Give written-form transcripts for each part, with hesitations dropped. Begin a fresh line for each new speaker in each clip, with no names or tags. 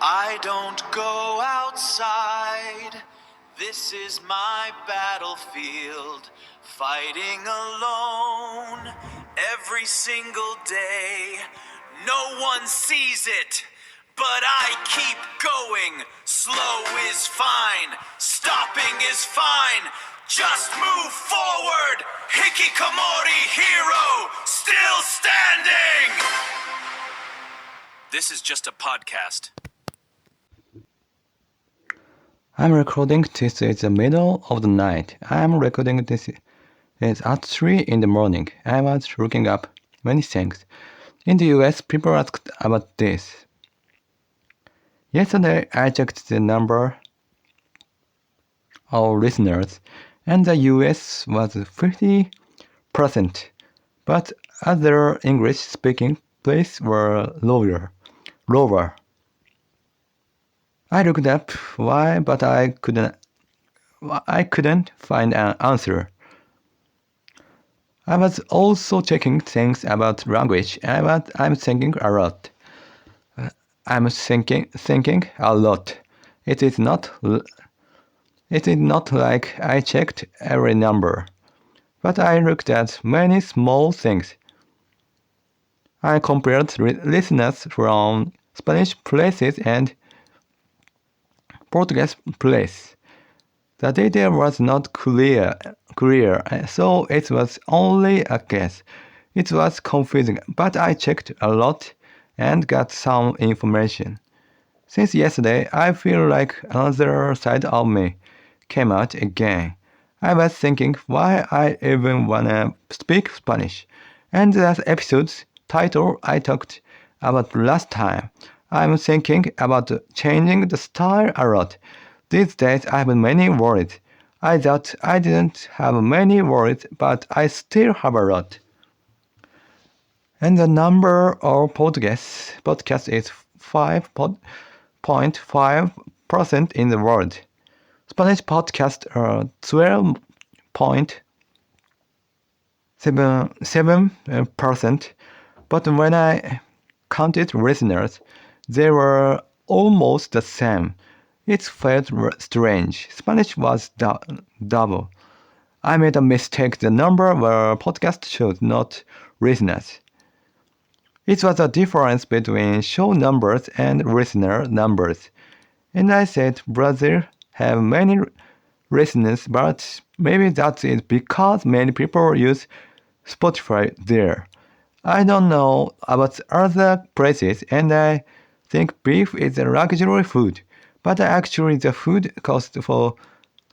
I don't go outside. This is my battlefield, fighting alone every single day. No one sees it, but I keep going. Slow is fine, stopping is fine. Just move forward. Hikikomori hero, still standing. This is just a podcast.
I'm recording this in the middle of the night. I'm recording this at 3 in the morning. I was looking up many things. In the US, people asked about this. Yesterday, I checked the number of listeners, and the US was 50%, but other English-speaking places were lower. I looked up why, but I couldn't find an answer. I was also checking things about language. I'm thinking a lot. I'm thinking a lot. It is not like I checked every number, but I looked at many small things. I compared listeners from Spanish places and Portuguese place. The data was not clear, so it was only a guess. It was confusing, but I checked a lot and got some information. Since yesterday, I feel like another side of me came out again. I was thinking why I even wanna speak Spanish. And that episode's title I talked about last time. I'm thinking about changing the style a lot. These days I have many words. I thought I didn't have many words, but I still have a lot. And the number of podcasts is 5.5% in the world. Spanish podcasts are 12.7%, but when I counted listeners, they were almost the same. It felt strange. Spanish was double. I made a mistake. The number were podcast shows, not listeners. It was a difference between show numbers and listener numbers. And I said Brazil have many listeners, but maybe that is because many people use Spotify there. I don't know about other places, and I think beef is a luxury food, but actually the food cost for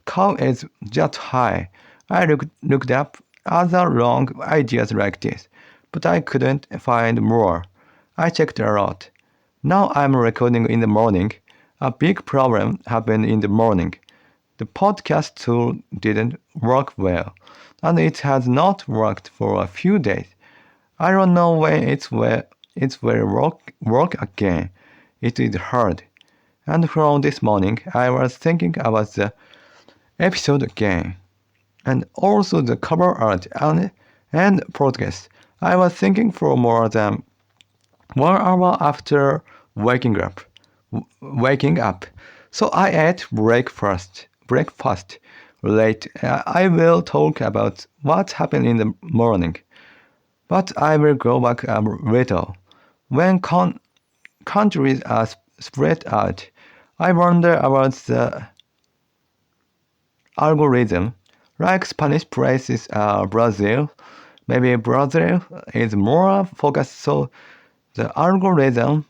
cow is just high. I looked up other wrong ideas like this, but I couldn't find more. I checked a lot. Now I'm recording in the morning. A big problem happened in the morning. The podcast tool didn't work well, and it has not worked for a few days. I don't know when it will work again. It is hard. And from this morning, I was thinking about the episode again, and also the cover art and podcast. I was thinking for more than 1 hour after waking up. So I ate breakfast late. I will talk about what happened in the morning. But I will go back a little. When countries are spread out, I wonder about the algorithm. Like Spanish places Brazil, maybe Brazil is more focused, so the algorithm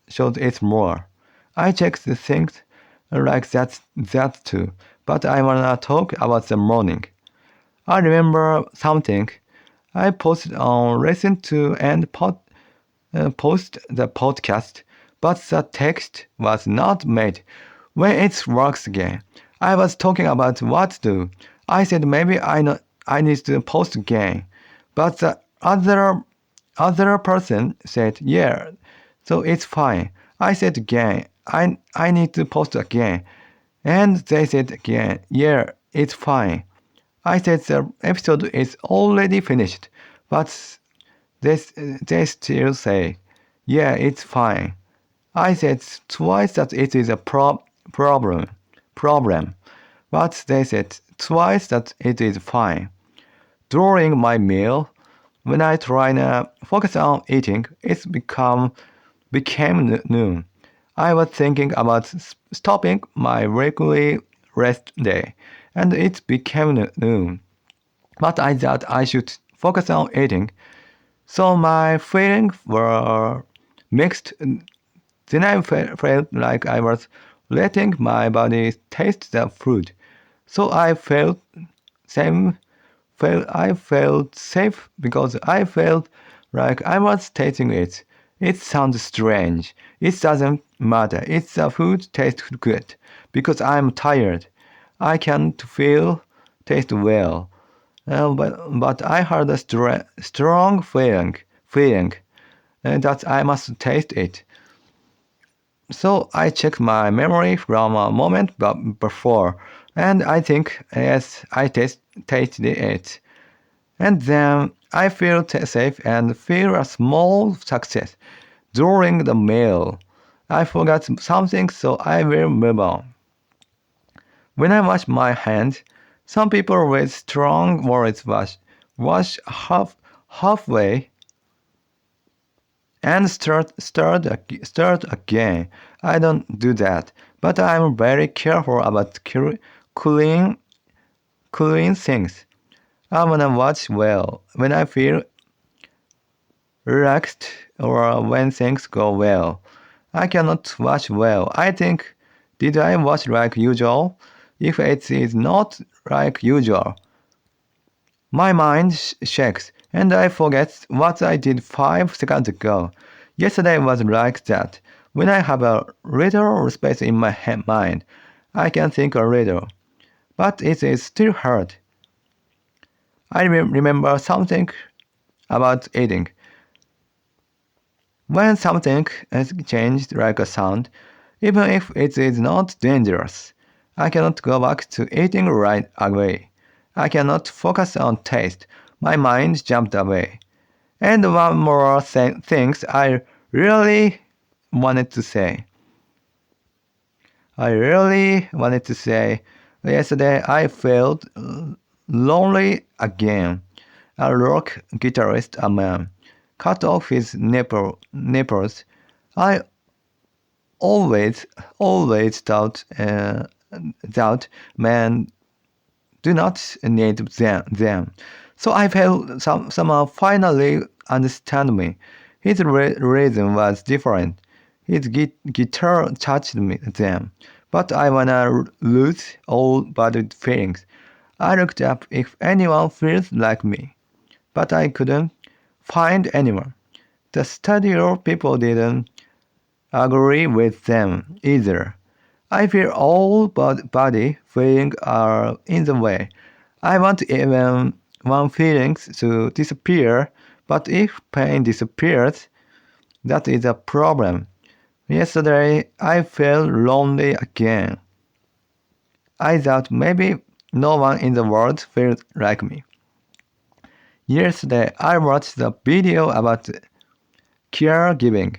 shows it more. I check the things like that too, but I wanna talk about the morning. I remember something. I posted on Listen to and post the podcast, but the text was not made. When it works again, I was talking about what to do. I said maybe I need to post again, but the other person said yeah, so it's fine. I said again, I need to post again, and they said again, yeah, it's fine. I said the episode is already finished, but they still say, yeah, it's fine. I said twice that it is a problem, but they said twice that it is fine. During my meal, when I try to focus on eating, became noon. I was thinking about stopping my regular rest day, and it became noon. But I thought I should focus on eating, so my feelings were mixed. Then I felt like I was letting my body taste the food. So I felt safe because I felt like I was tasting it. It sounds strange. It doesn't matter. It's the food tastes good because I'm tired. I can't feel taste well. But I had a strong feeling that I must taste it. So I checked my memory from a moment before, and I think yes, I tasted it. And then I feel safe and feel a small success during the meal. I forgot something, so I will move on. When I wash my hands, some people with strong words wash halfway and start again. I don't do that, but I'm very careful about clean things. I wanna watch well when I feel relaxed or when things go well. I cannot watch well. I think, did I watch like usual? If it is not like usual, my mind shakes and I forget what I did 5 seconds ago. Yesterday was like that. When I have a little space in my mind, I can think a little. But it is still hard. I remember something about eating. When something has changed like a sound, even if it is not dangerous, I cannot go back to eating right away. I cannot focus on taste. My mind jumped away. And one more things I really wanted to say. I really wanted to say, yesterday I felt lonely again. A rock guitarist, a man, cut off his nipples. I always thought men do not need them. So I felt somehow finally understand me. His reason was different. His guitar touched them, but I wanna lose all bad feelings. I looked up if anyone feels like me, but I couldn't find anyone. The studio people didn't agree with them either. I feel all body feelings are in the way. I want even one feelings to disappear, but if pain disappears, that is a problem. Yesterday I felt lonely again. I thought maybe no one in the world feels like me. Yesterday I watched the video about caregiving.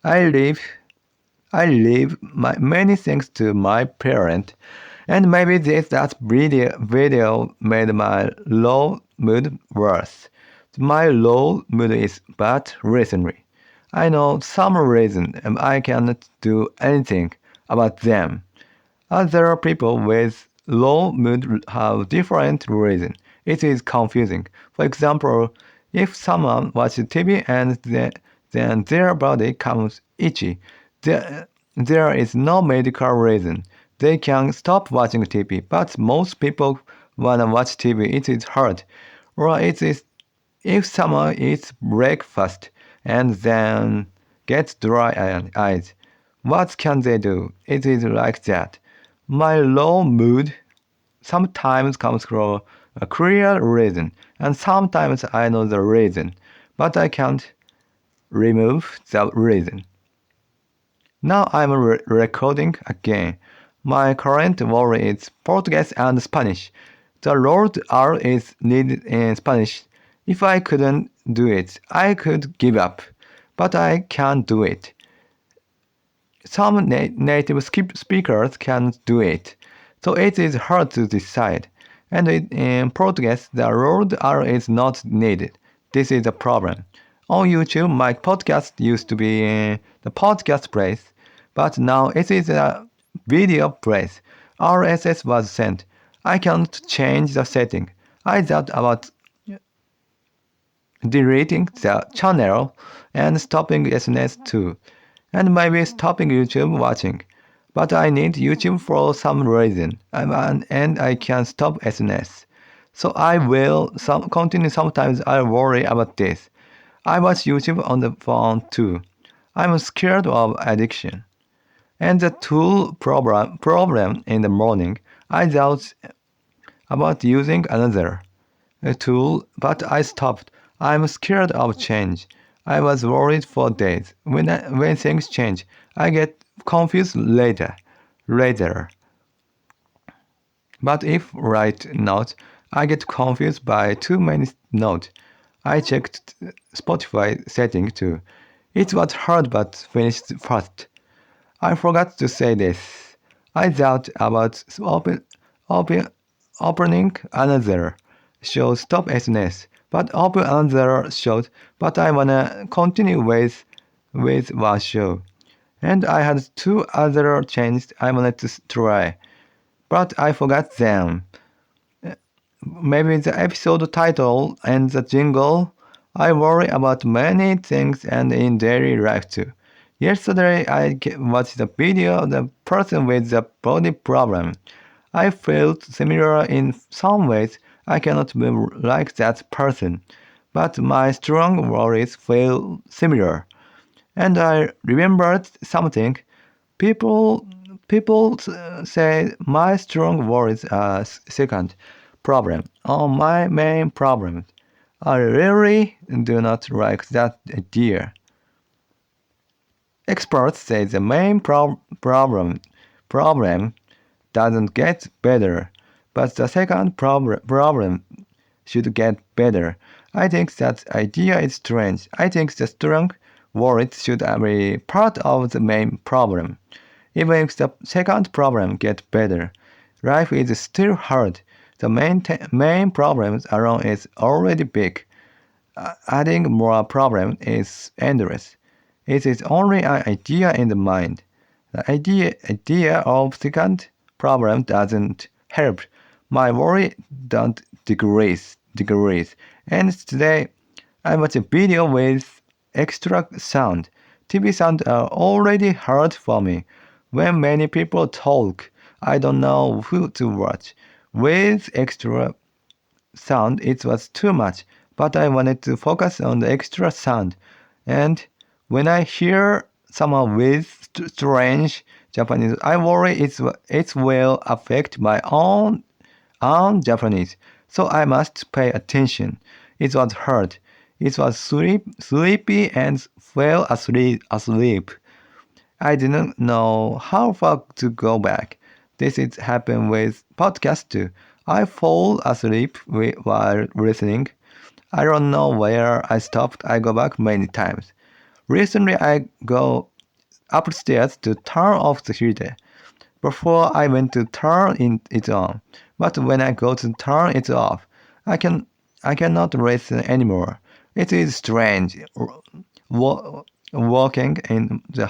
I leave many things to my parent, and maybe that video made my low mood worse. My low mood is bad recently. I know some reason and I cannot do anything about them. Other people with low mood have different reasons. It is confusing. For example, if someone watches TV and then their body becomes itchy, there is no medical reason. They can stop watching TV, but most people wanna watch TV. It is hard. Or it is if someone eats breakfast and then gets dry eyes. What can they do? It is like that. My low mood sometimes comes from a clear reason, and sometimes I know the reason, but I can't remove the reason. Now I'm recording again. My current worry is Portuguese and Spanish. The Lord R is needed in Spanish. If I couldn't do it, I could give up, but I can't do it. some native speakers can do it, so it is hard to decide. And in Portuguese, the road R is not needed. This is a problem. On YouTube, my podcast used to be the podcast place, but now it is a video place. RSS was sent. I can't change the setting. I thought about deleting the channel and stopping SNS too, and maybe stopping YouTube watching. But I need YouTube for some reason, and I can stop SNS. So I will continue. Sometimes I worry about this. I watch YouTube on the phone too. I'm scared of addiction. And the tool problem in the morning, I thought about using another tool, but I stopped. I'm scared of change. I was worried for days. When things change, I get confused later. But if write notes, I get confused by too many notes. I checked Spotify setting too. It was hard but finished fast. I forgot to say this. I thought about open, opening another show, stop SNS, but open another show, but I wanna continue with one show. And I had two other changes I wanted to try, but I forgot them. Maybe the episode title and the jingle. I worry about many things and in daily life too. Yesterday I watched the video of the person with the body problem. I felt similar in some ways. I cannot move like that person, but my strong worries feel similar. And I remembered something. People people say my strong words are second problem or my main problem. I really do not like that idea. Experts say the main problem doesn't get better, but the second problem should get better. I think that idea is strange. I think the strong words should be part of the main problem. Even if the second problem gets better, life is still hard. The main problems alone is already big. Adding more problems is endless. It is only an idea in the mind. The idea of second problem doesn't help. My worry don't decrease. And today I watch a video with extra sound. TV sound are already hard for me. When many people talk, I don't know who to watch. With extra sound, it was too much, but I wanted to focus on the extra sound. And when I hear someone with strange Japanese, I worry it will affect my own Japanese. So I must pay attention. It was hard. It was sleepy and fell asleep. I didn't know how far to go back. This is happen with podcast too. I fall asleep while listening. I don't know where I stopped. I go back many times. Recently, I go upstairs to turn off the heater. Before I went to it on, but when I go to turn it off, I cannot listen anymore. It is strange. Walking in the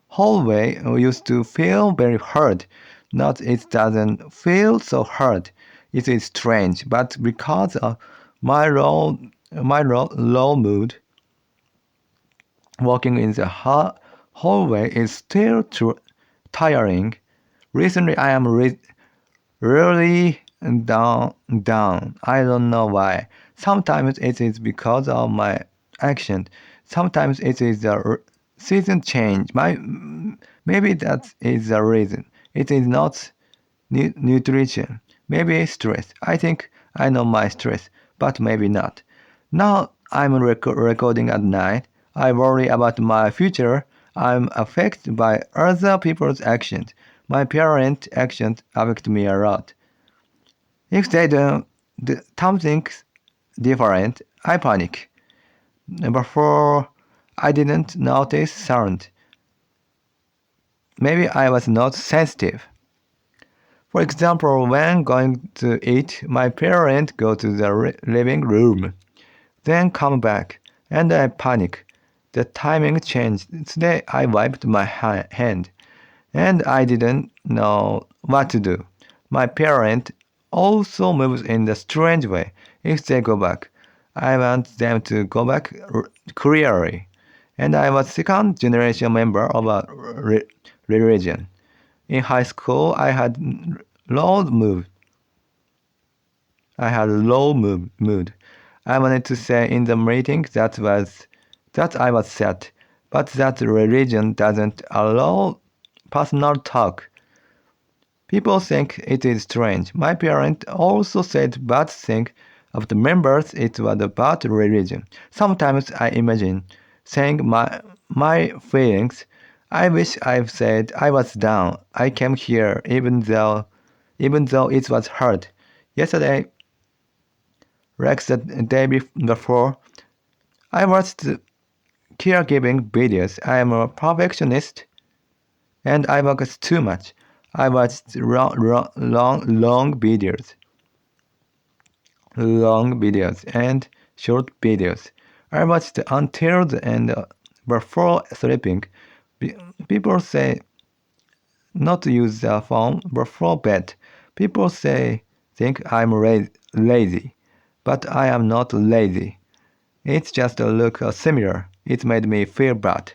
hallway used to feel very hard. Not it doesn't feel so hard. It is strange, but because of my low mood, walking in the hallway is still tiring. Recently, I am really down. I don't know why. Sometimes it is because of my action. Sometimes it is the season change. Maybe that is the reason. It is not nutrition. Maybe stress. I think I know my stress, but maybe not. Now I'm recording at night. I worry about my future. I'm affected by other people's actions. My parents' actions affect me a lot. If they do something different, I panic. Before, I didn't notice sound. maybe I was not sensitive. For example, when going to eat, my parents go to the living room, then come back, and I panic. The timing changed. Today I wiped my hand, and I didn't know what to do. My parent also moves in a strange way. If they go back, I want them to go back clearly. And I was second generation member of a religion. In high school, low mood. I had low mood. I wanted to say in the meeting that I was sad, but that religion doesn't allow personal talk. People think it is strange. My parents also said bad things of the members. It was about religion. Sometimes I imagine saying my feelings. I wish I've said I was down. I came here even though it was hard. Yesterday, like the day before, I watched caregiving videos. I am a perfectionist and I focus too much. I watched long videos and short videos. I watched until the end before sleeping. People say not to use the phone before bed. People think I'm lazy, but I am not lazy. It just look similar. It made me feel bad.